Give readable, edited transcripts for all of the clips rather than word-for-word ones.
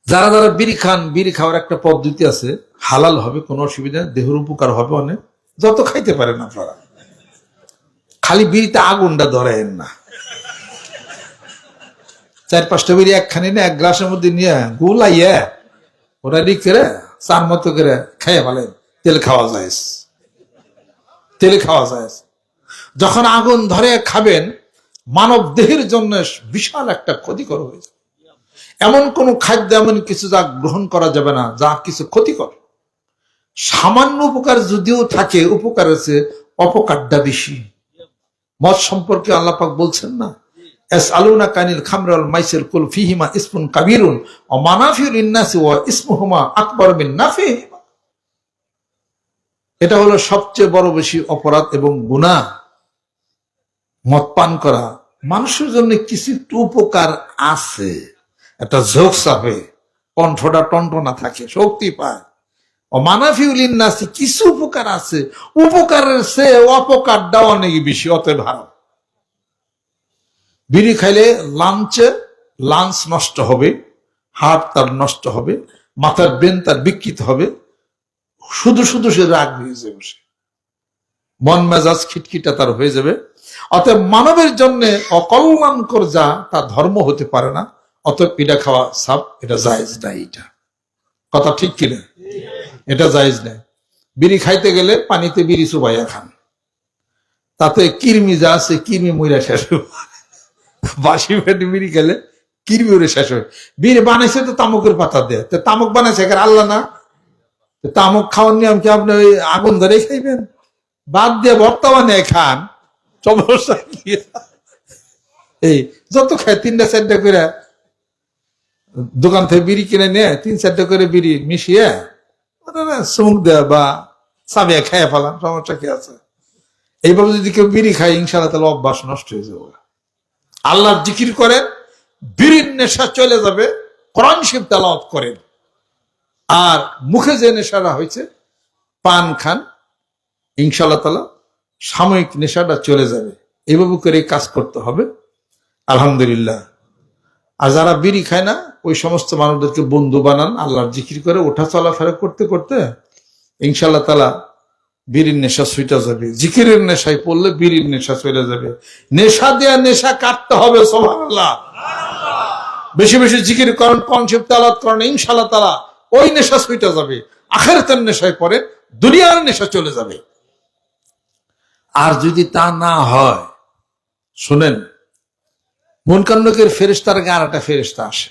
যারা যারা বিড়ি খান, বিড়ি খাওয়ার একটা পদ্ধতি আছে, হালাল হবে, কোনো অসুবিধা নেই, দেহের উপকার হবে অনেক, যত খাইতে পারেন আপনারা। খালি বিড়িতে আগুনটা ধরেন না। 4-5টা বিড়ি একখানি না এক গ্লাসের মধ্যে নিয়ে গুলাইয়া ওটা রিক করে চার মতো করে খাইয়ে ফেলেন। তেল খাওয়া যায়, তেল খাওয়া যায়। যখন আগুন ধরে খাবেন, মানব দেহের জন্য বিশাল একটা ক্ষতিকর হয়েছে। এমন কোন খাদ্য, এমন কিছু যা গ্রহণ করা যাবে না যা কিছু ক্ষতিকর। সামান্য উপকার যদিও থাকে, উপকার আছে, অপকারটা বেশি। মদ সম্পর্কে আল্লাহ পাক বলছেন না, ইয়াসআলুনা কানিল খামরি ওয়াল মাইসির কুল ফীহিমা ইসমুন কাবীরুন ওয়া মানাফিউ লিন-নাসি ওয়া ইসমুহুমা আকবার মিন নাফিহিমা। এটা হলো সবচেয়ে বড় বেশি অপরাধ এবং গুনাহ মদ পান করা। মানুষের জন্য কিছু একটু উপকার আছে, একটা ঝোঁক চাপে, কণ্ঠটা টনটনা থাকে, শক্তি পায়। ও মানাফিউ লিন-নাসি, কিছু উপকার আছে, উপকারের চেয়ে অপকারটা অনেক বেশি, অতএব হারাম। বিড়ি খাইলে লাঞ্চ নষ্ট হবে, হার্ট তার নষ্ট হবে, মাথার ব্রেন তার বিকৃত হবে, শুধু শুধু সে রাগ হয়ে যাবে, মন মেজাজ খিটখিটা তার হয়ে যাবে। অতএব মানবের জন্য অকল্যাণকর যা তা ধর্ম হতে পারে না। অতএব পিঠা খাওয়া সাপ, এটা জায়েজ নাই। এটা কথা ঠিক কিনা? এটা জায়েজ নাই। বিড়ি খাইতে গেলে পানিতে বিড়ি চুবাইয়া খান, তাতে কিরমি যা আছে কিরমি মইরা শেষ হবে। বাসি পেটে বিড়ি খেলে কিরমি উড়ে শেষ হয়। বিড়ি বানাইছে তো তামুকের পাতা দিয়ে, তো তামুক বানাইছে আল্লাহ না? তামুক খাওয়ার নিয়ম কি আপনি ওই আগুন ধরে খাইবেন? বাদ দিয়ে বর্তমানে খান, সমস্যা কি? এই যত খায় 3টা-4টা করে দোকান থেকে বিড়ি কিনে নিয়ে 3-4টা করে বিড়ি মিশিয়ে চুমুক দেয়া বা চাবিয়া খাইয়া ফেলাম, সমস্যা কি আছে? এইভাবে যদি কেউ বিড়ি খায়, ইনশাআল্লাহ তাহলে অভ্যাস নষ্ট হয়ে যাবে। আল্লাহর জিকির করেন, বিড়ির নেশা চলে যাবে। কোরআন শরীফ তেলাওয়াত করেন, আর মুখে যে নেশাটা হয়েছে, পান খান, ইনশাআল্লাহ তাআলা সাময়িক নেশাটা চলে যাবে। এইভাবে করে কাজ করতে হবে, আলহামদুলিল্লাহ। আর যারা বিড়ি খায় না, ওই সমস্ত মানুষদেরকে বন্ধু বানান, আল্লাহর জিকির করে ওঠা চলাফেরা করতে করতে ইনশাআল্লাহ তাআলা বিড়ির নেশা ছুটে যাবে। জিকিরের নেশায় পড়লে বিড়ির নেশা চলে যাবে। নেশা দেয়া নেশা কাটতে হবে, সুবহানাল্লাহ। বেশি বেশি জিকির করেন, কনসেপ্ট তেলাওয়াত করেন, ইনশাআল্লাহ তাআলা ওই নেশা ছুটে যাবে। আখিরাতের নেশায় পড়ে দুনিয়ার নেশা চলে যাবে। আর যদি তা না হয়, শুনেন, মুনকারনাকির ফেরেশতার গায়ে আরেকটা ফেরেশতা আসে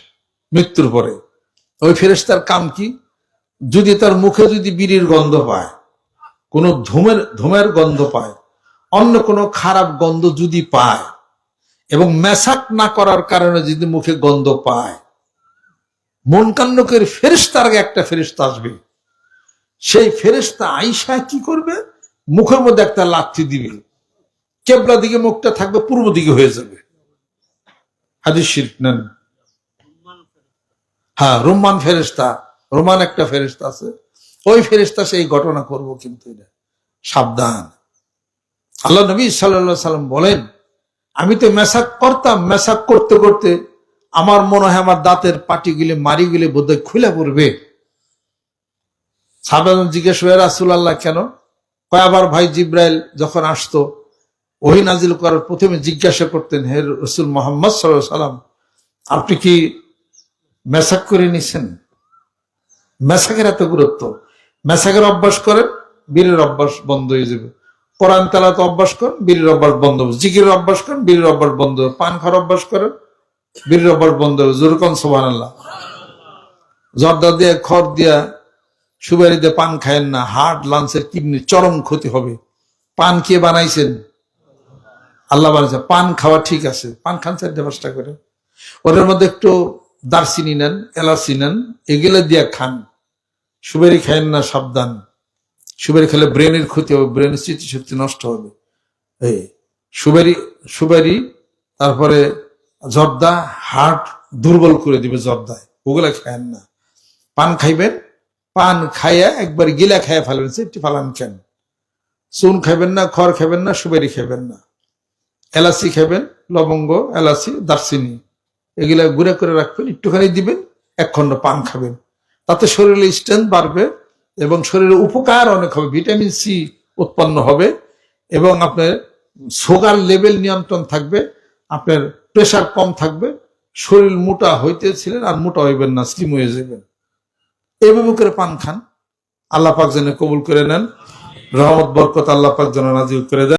মৃত্যুর পরে। ওই ফেরেশতার কাম কি? যদি তার মুখে যদি বিড়ির গন্ধ পায়, কোন ধূমের গন্ধ পায়, অন্য কোনো খারাপ গন্ধ যদি পায়, এবং মেসাক না করার কারণে যদি মুখে গন্ধ পায়, মুনকারনাকির ফেরেশতার আগে একটা ফেরেশতা আসবে। সেই ফেরেশতা আইসা কি করবে? মুখের মধ্যে একটা লাথি দিবে, কেবলা দিকে মুখটা থাকবে, পূর্ব দিকে হয়ে যাবে। হাদিস শরীফ নেন। হ্যাঁ, রুম্মান ফেরেশতা, রোমান একটা ফেরেশতা আছে, ওই ফেরেশতা সেই ঘটনা করবো, কিন্তু এটা সাবধান। আল্লাহ নবী সাল্লাল্লাহু আলাইহি সাল্লাম বলেন, আমি তো মেসাক করতাম, মেসাক করতে করতে আমার মনে হয় আমার দাঁতের পাটিগুলি মারিগুলি বোধহয় খুলে পড়বে। সাহাবাগণ জিজ্ঞেস করে, রাসূলুল্লাহ কেন? কয়েকবার ভাই জিব্রাইল যখন আসতো ওহী নাজিল করার, প্রথমে জিজ্ঞাসা করতেন, হে রাসূল মুহাম্মদ সাল্লাল্লাহু আলাইহি সাল্লাম, আপনি কি মেসাক করে নিছেন? মেসাকের এত গুরুত্ব। মেসাকের অভ্যাস করেন, বীরের অভ্যাস বন্ধ হয়ে যাবে। কোরআন তেলাওয়াত অভ্যাস করেন, বীরের অভ্যাস বন্ধ হবে। জিকিরের অভ্যাস করেন, বীরের অভ্যাস বন্ধ হবে। পান খাওয়ার অভ্যাস করেন, বীরের অভ্যাস বন্ধ হবে। জোরে কোন সুবহানাল্লাহ। জর্দা দিয়ে, খড় দিয়া, সুপারি দিয়ে পান খায়েন না, হার্ট, লাংসের, কিডনি চরম ক্ষতি হবে। পান কে বানাইছেন? আল্লাহ বানাইছে। পান খাওয়া ঠিক আছে, পান খান 4-5টা করে, ওটার মধ্যে একটু দারচিনি নেন, এলাচি নেন, এগুলো দিয়ে খান। সুপারি খায়েন না, সাবধান। সুপারি খেলে ব্রেনের ক্ষতি হবে, ব্রেনের স্মৃতিশক্তি নষ্ট হবে। এই সুপারি, তারপরে জর্দা হার্ট দুর্বল করে দিবে জর্দায়, ওগুলা খায়েন না। পান খাইবেন, পান খাইয়া একবার গিলা খাইয়া ফেলবেন, সেটি ফালান কেন। চুন খাইবেন না, খড় খাইবেন না, সুপারি খাইবেন না। এলাচি খাইবেন, লবঙ্গ, এলাচি, দারচিনি, এগুলা গুঁড়া করে রাখবেন, একটুখানি দিবেন, এক খণ্ড পান খাবেন, তাতে শরীরে স্ট্রেংথ বাড়বে এবং শরীরে উপকার অনেক হবে, ভিটামিন সি উৎপন্ন হবে এবং আপনার সুগার লেভেল নিয়ন্ত্রণ থাকবে, আপনার প্রেশার কম থাকবে, শরীর মোটা হইতেছিলেন আর মোটা হইবেন না, স্লিম হয়ে যাবেন। এভাবে করে পান খান, আল্লাহ পাক যেন কবুল করে নেন, রহমত বরকত আল্লাহ পাক যেন নাজিল করে দেন।